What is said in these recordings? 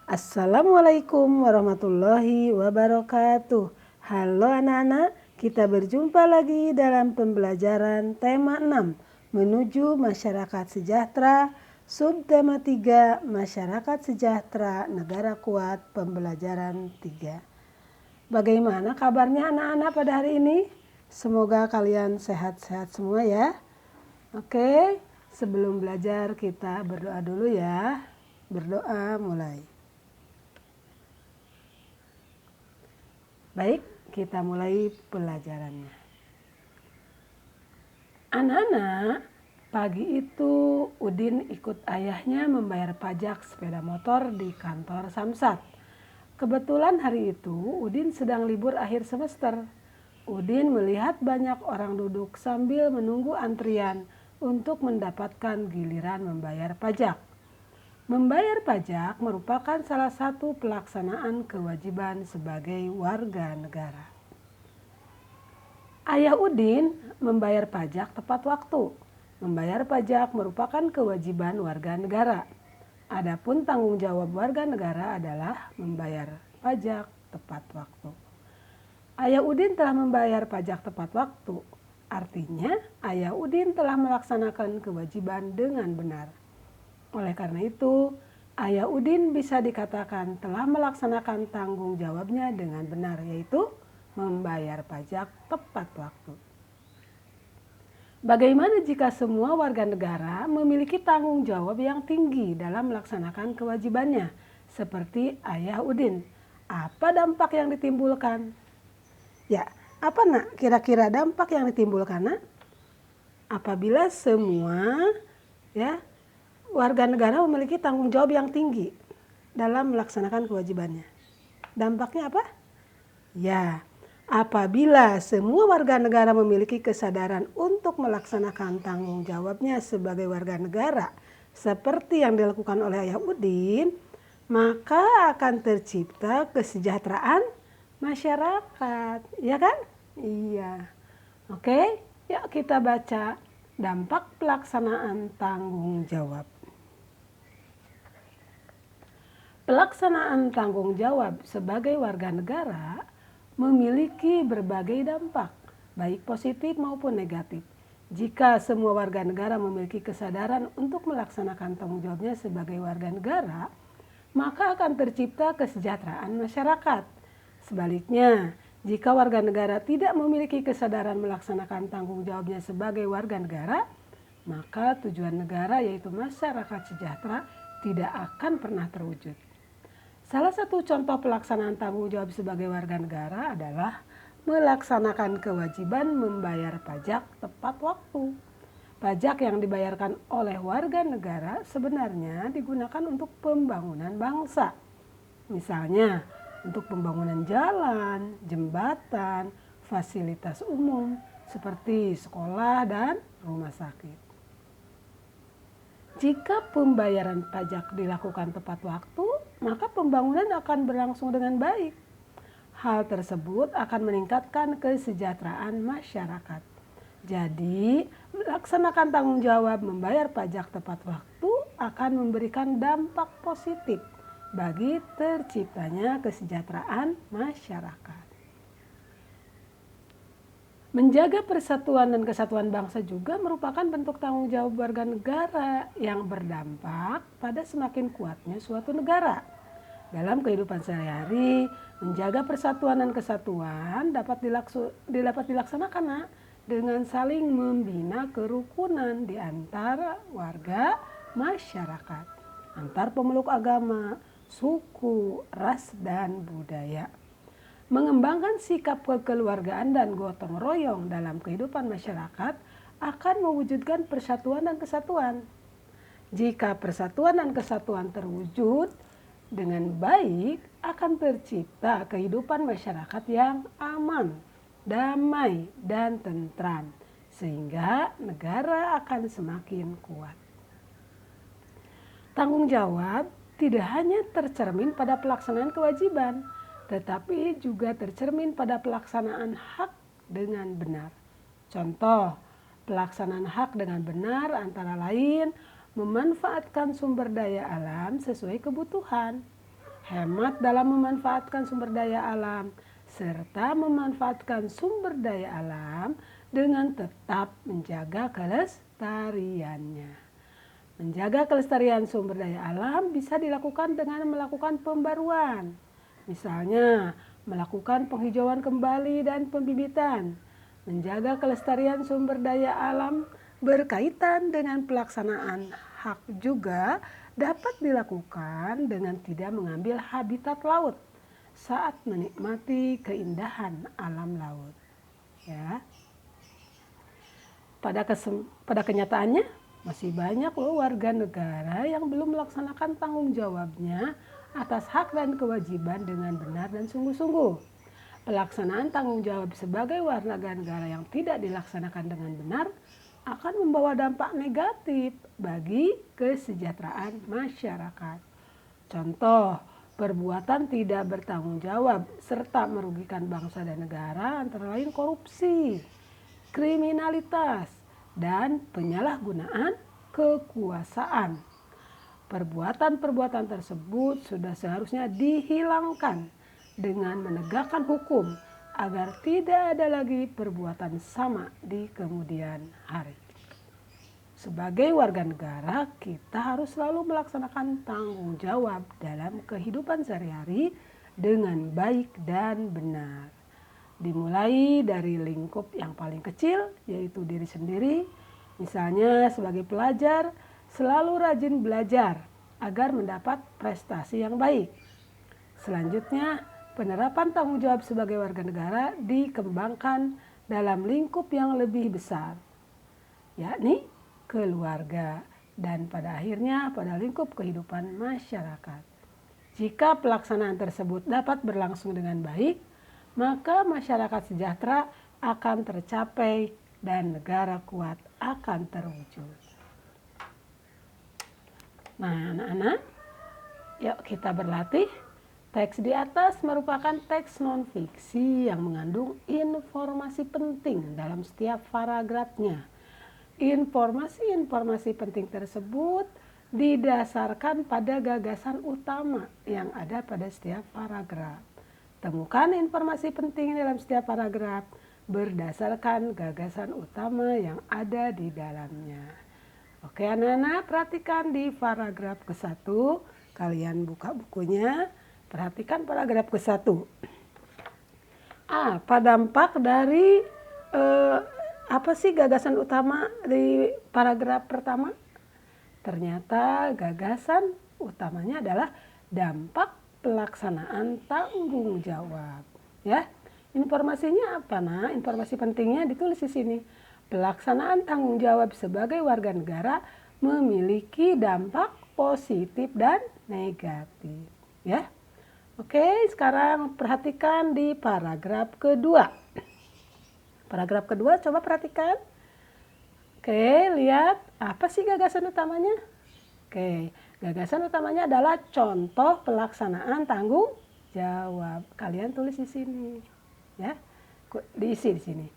Assalamualaikum warahmatullahi wabarakatuh. Halo anak-anak, kita berjumpa lagi dalam pembelajaran tema 6 menuju masyarakat sejahtera, subtema 3 masyarakat sejahtera negara kuat, pembelajaran 3. Bagaimana kabarnya anak-anak pada hari ini? Semoga kalian sehat-sehat semua ya. Oke, sebelum belajar kita berdoa dulu ya. Berdoa mulai. Baik, kita mulai pelajarannya. Anak-anak, pagi itu Udin ikut ayahnya membayar pajak sepeda motor di kantor Samsat. Kebetulan hari itu Udin sedang libur akhir semester. Udin melihat banyak orang duduk sambil menunggu antrian untuk mendapatkan giliran membayar pajak. Membayar pajak merupakan salah satu pelaksanaan kewajiban sebagai warga negara. Ayah Udin membayar pajak tepat waktu. Membayar pajak merupakan kewajiban warga negara. Adapun tanggung jawab warga negara adalah membayar pajak tepat waktu. Ayah Udin telah membayar pajak tepat waktu. Artinya, Ayah Udin telah melaksanakan kewajiban dengan benar. Oleh karena itu, Ayah Udin bisa dikatakan telah melaksanakan tanggung jawabnya dengan benar, yaitu membayar pajak tepat waktu. Bagaimana jika semua warga negara memiliki tanggung jawab yang tinggi dalam melaksanakan kewajibannya, seperti Ayah Udin? Apa dampak yang ditimbulkan? Ya, apa nak kira-kira dampak yang ditimbulkan nak? Apabila semua warga negara memiliki tanggung jawab yang tinggi dalam melaksanakan kewajibannya. Dampaknya apa? Ya, apabila semua warga negara memiliki kesadaran untuk melaksanakan tanggung jawabnya sebagai warga negara seperti yang dilakukan oleh Ayah Udin, maka akan tercipta kesejahteraan masyarakat, ya kan? Iya. Oke, yuk kita baca dampak pelaksanaan tanggung jawab. Pelaksanaan tanggung jawab sebagai warga negara memiliki berbagai dampak, baik positif maupun negatif. Jika semua warga negara memiliki kesadaran untuk melaksanakan tanggung jawabnya sebagai warga negara, maka akan tercipta kesejahteraan masyarakat. Sebaliknya, jika warga negara tidak memiliki kesadaran melaksanakan tanggung jawabnya sebagai warga negara, maka tujuan negara yaitu masyarakat sejahtera tidak akan pernah terwujud. Salah satu contoh pelaksanaan tanggung jawab sebagai warga negara adalah melaksanakan kewajiban membayar pajak tepat waktu. Pajak yang dibayarkan oleh warga negara sebenarnya digunakan untuk pembangunan bangsa. Misalnya, untuk pembangunan jalan, jembatan, fasilitas umum seperti sekolah dan rumah sakit. Jika pembayaran pajak dilakukan tepat waktu, maka pembangunan akan berlangsung dengan baik. Hal tersebut akan meningkatkan kesejahteraan masyarakat. Jadi, melaksanakan tanggung jawab membayar pajak tepat waktu akan memberikan dampak positif bagi terciptanya kesejahteraan masyarakat. Menjaga persatuan dan kesatuan bangsa juga merupakan bentuk tanggung jawab warga negara yang berdampak pada semakin kuatnya suatu negara. Dalam kehidupan sehari-hari, menjaga persatuan dan kesatuan dapat dilaksanakan dengan saling membina kerukunan di antara warga masyarakat, antar pemeluk agama, suku, ras, dan budaya. Mengembangkan sikap kekeluargaan dan gotong royong dalam kehidupan masyarakat akan mewujudkan persatuan dan kesatuan. Jika persatuan dan kesatuan terwujud dengan baik, akan tercipta kehidupan masyarakat yang aman, damai, dan tentram, sehingga negara akan semakin kuat. Tanggung jawab tidak hanya tercermin pada pelaksanaan kewajiban, tetapi juga tercermin pada pelaksanaan hak dengan benar. Contoh, pelaksanaan hak dengan benar antara lain memanfaatkan sumber daya alam sesuai kebutuhan. hemat dalam memanfaatkan sumber daya alam, serta memanfaatkan sumber daya alam dengan tetap menjaga kelestariannya. Menjaga kelestarian sumber daya alam bisa dilakukan dengan melakukan pembaruan. Misalnya, melakukan penghijauan kembali dan pembibitan. Menjaga kelestarian sumber daya alam berkaitan dengan pelaksanaan hak juga dapat dilakukan dengan tidak mengambil habitat laut saat menikmati keindahan alam laut. Ya. Pada kenyataannya masih banyak loh warga negara yang belum melaksanakan tanggung jawabnya atas hak dan kewajiban dengan benar dan sungguh-sungguh. Pelaksanaan tanggung jawab sebagai warga negara yang tidak dilaksanakan dengan benar akan membawa dampak negatif bagi kesejahteraan masyarakat. Contoh, perbuatan tidak bertanggung jawab serta merugikan bangsa dan negara antara lain korupsi, kriminalitas, dan penyalahgunaan kekuasaan. Perbuatan-perbuatan tersebut sudah seharusnya dihilangkan dengan menegakkan hukum agar tidak ada lagi perbuatan sama di kemudian hari. Sebagai warga negara, kita harus selalu melaksanakan tanggung jawab dalam kehidupan sehari-hari dengan baik dan benar. Dimulai dari lingkup yang paling kecil, yaitu diri sendiri. Misalnya sebagai pelajar, selalu rajin belajar agar mendapat prestasi yang baik. Selanjutnya, penerapan tanggung jawab sebagai warga negara dikembangkan dalam lingkup yang lebih besar, yakni keluarga, dan pada akhirnya pada lingkup kehidupan masyarakat. Jika pelaksanaan tersebut dapat berlangsung dengan baik, maka masyarakat sejahtera akan tercapai dan negara kuat akan terwujud. Nah, anak-anak, yuk kita berlatih. Teks di atas merupakan teks non-fiksi yang mengandung informasi penting dalam setiap paragrafnya. Informasi-informasi penting tersebut didasarkan pada gagasan utama yang ada pada setiap paragraf. Temukan informasi penting dalam setiap paragraf berdasarkan gagasan utama yang ada di dalamnya. Oke anak-anak, perhatikan di paragraf ke-1. Kalian buka bukunya. Perhatikan paragraf ke-1. Apa dampak dari apa sih gagasan utama di paragraf pertama? Ternyata gagasan utamanya adalah dampak pelaksanaan tanggung jawab. Ya, informasinya apa nah? Informasi pentingnya ditulis di sini. Pelaksanaan tanggung jawab sebagai warga negara memiliki dampak positif dan negatif. Ya. Oke, sekarang perhatikan di paragraf kedua. Paragraf kedua, coba perhatikan. Oke, lihat apa sih gagasan utamanya? Oke, gagasan utamanya adalah contoh pelaksanaan tanggung jawab. Kalian tulis di sini, ya, diisi di sini.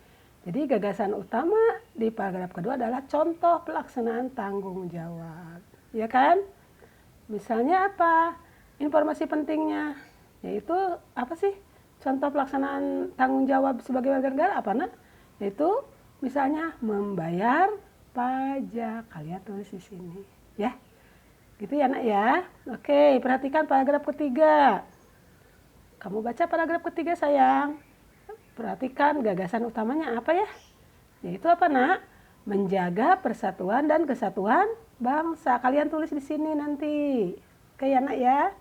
Jadi gagasan utama di paragraf kedua adalah contoh pelaksanaan tanggung jawab, ya kan? Misalnya apa? Informasi pentingnya. Yaitu apa sih contoh pelaksanaan tanggung jawab sebagai warga negara apa nak? Yaitu misalnya membayar pajak. Kalian tulis di sini, ya. Gitu ya nak ya. Oke, perhatikan paragraf ketiga. Kamu baca paragraf ketiga sayang. Perhatikan gagasan utamanya apa ya? Yaitu apa nak? Menjaga persatuan dan kesatuan bangsa. Kalian tulis di sini nanti. Oke ya nak ya.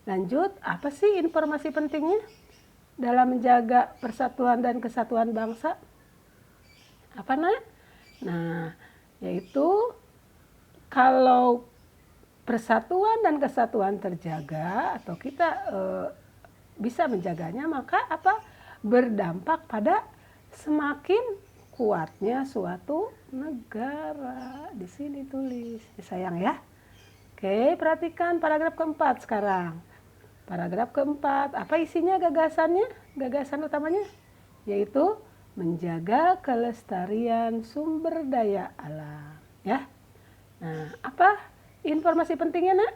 Lanjut, apa sih informasi pentingnya dalam menjaga persatuan dan kesatuan bangsa? Apa nak? Nah, yaitu kalau persatuan dan kesatuan terjaga atau kita bisa menjaganya, maka apa? Berdampak pada semakin kuatnya suatu negara. Di sini tulis, sayang ya. Oke, perhatikan paragraf keempat sekarang. Paragraf keempat, apa isinya gagasannya? Gagasan utamanya yaitu menjaga kelestarian sumber daya alam, ya. Nah, apa informasi pentingnya nak?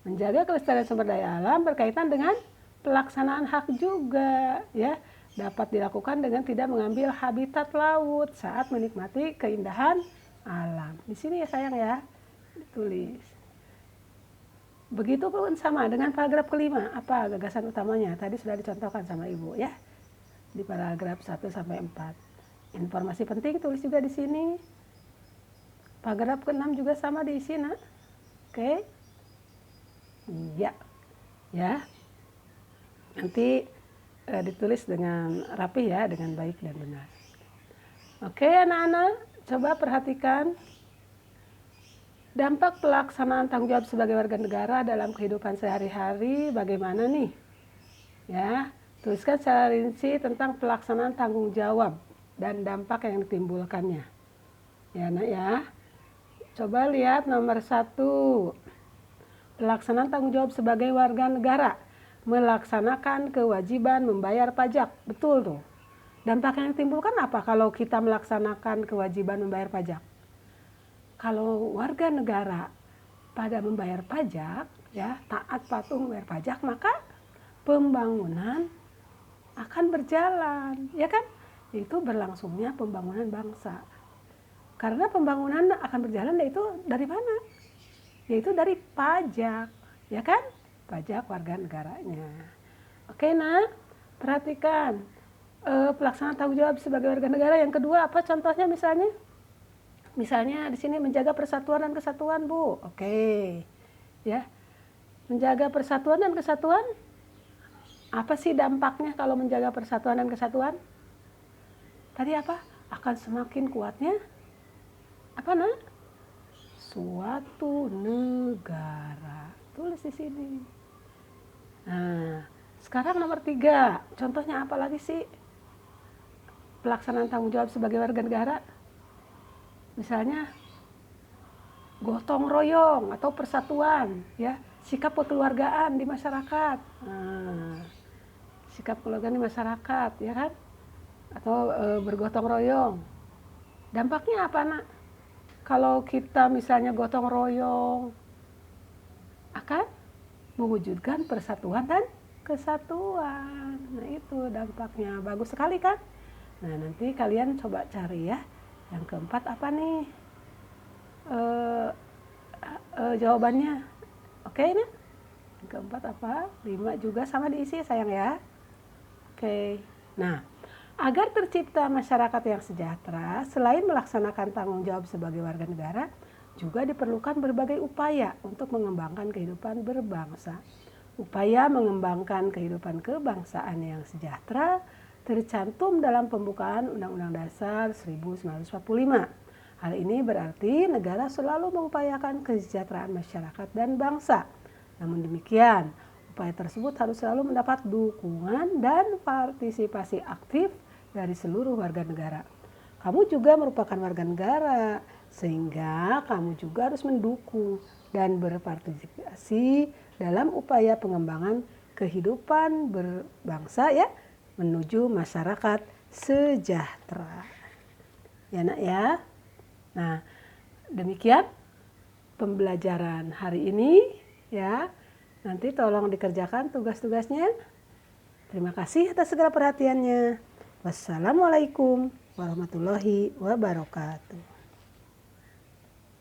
Menjaga kelestarian sumber daya alam berkaitan dengan pelaksanaan hak juga, ya. Dapat dilakukan dengan tidak mengambil habitat laut saat menikmati keindahan alam. Di sini ya sayang ya, ditulis. Begitupun sama dengan paragraf kelima, apa gagasan utamanya? Tadi sudah dicontohkan sama Ibu ya, di paragraf 1 sampai 4. Informasi penting tulis juga di sini. Paragraf ke-6 juga sama diisi, Nak. Oke? Iya. Ya. Nanti ditulis dengan rapi ya, dengan baik dan benar. Oke, anak-anak, coba perhatikan dampak pelaksanaan tanggung jawab sebagai warga negara dalam kehidupan sehari-hari bagaimana nih? Ya, tuliskan secara rinci tentang pelaksanaan tanggung jawab dan dampak yang ditimbulkannya. Ya, Nak ya. Coba lihat nomor 1. Pelaksanaan tanggung jawab sebagai warga negara. Melaksanakan kewajiban membayar pajak. Betul tuh. Dampak yang ditimbulkan apa kalau kita melaksanakan kewajiban membayar pajak? Kalau warga negara pada membayar pajak, ya, taat patuh membayar pajak, maka pembangunan akan berjalan, ya kan? Itu berlangsungnya pembangunan bangsa. Karena pembangunan akan berjalan yaitu dari mana? Yaitu dari pajak, ya kan? Pajak warga negaranya. Oke, nah, perhatikan pelaksanaan tanggung jawab sebagai warga negara. Yang kedua apa contohnya misalnya? Misalnya di sini menjaga persatuan dan kesatuan, Bu. Oke. Ya. Menjaga persatuan dan kesatuan. Apa sih dampaknya kalau menjaga persatuan dan kesatuan? Tadi apa? Akan semakin kuatnya apa, Nak? Suatu negara. Tulis di sini. Nah, sekarang nomor 3. Contohnya apa lagi sih? Pelaksanaan tanggung jawab sebagai warga negara. Misalnya gotong royong atau persatuan, ya, sikap kekeluargaan di masyarakat. Nah, sikap kekeluargaan di masyarakat, ya kan? Atau bergotong royong. Dampaknya apa, Nak? Kalau kita misalnya gotong royong akan mewujudkan persatuan dan kesatuan. Nah, itu dampaknya. Bagus sekali kan? Nah, nanti kalian coba cari ya. Yang keempat apa nih jawabannya? Oke, ini yang keempat apa? 5 juga sama diisi sayang ya. Oke. Nah, agar tercipta masyarakat yang sejahtera, selain melaksanakan tanggung jawab sebagai warga negara, juga diperlukan berbagai upaya untuk mengembangkan kehidupan berbangsa. Upaya mengembangkan kehidupan kebangsaan yang sejahtera tercantum dalam pembukaan Undang-Undang Dasar 1945. Hal ini berarti negara selalu mengupayakan kesejahteraan masyarakat dan bangsa. Namun demikian, upaya tersebut harus selalu mendapat dukungan dan partisipasi aktif dari seluruh warga negara. Kamu juga merupakan warga negara, sehingga kamu juga harus mendukung dan berpartisipasi dalam upaya pengembangan kehidupan berbangsa ya, menuju masyarakat sejahtera. Ya, Nak ya. Nah, demikian pembelajaran hari ini ya. Nanti tolong dikerjakan tugas-tugasnya. Terima kasih atas segala perhatiannya. Wassalamualaikum warahmatullahi wabarakatuh.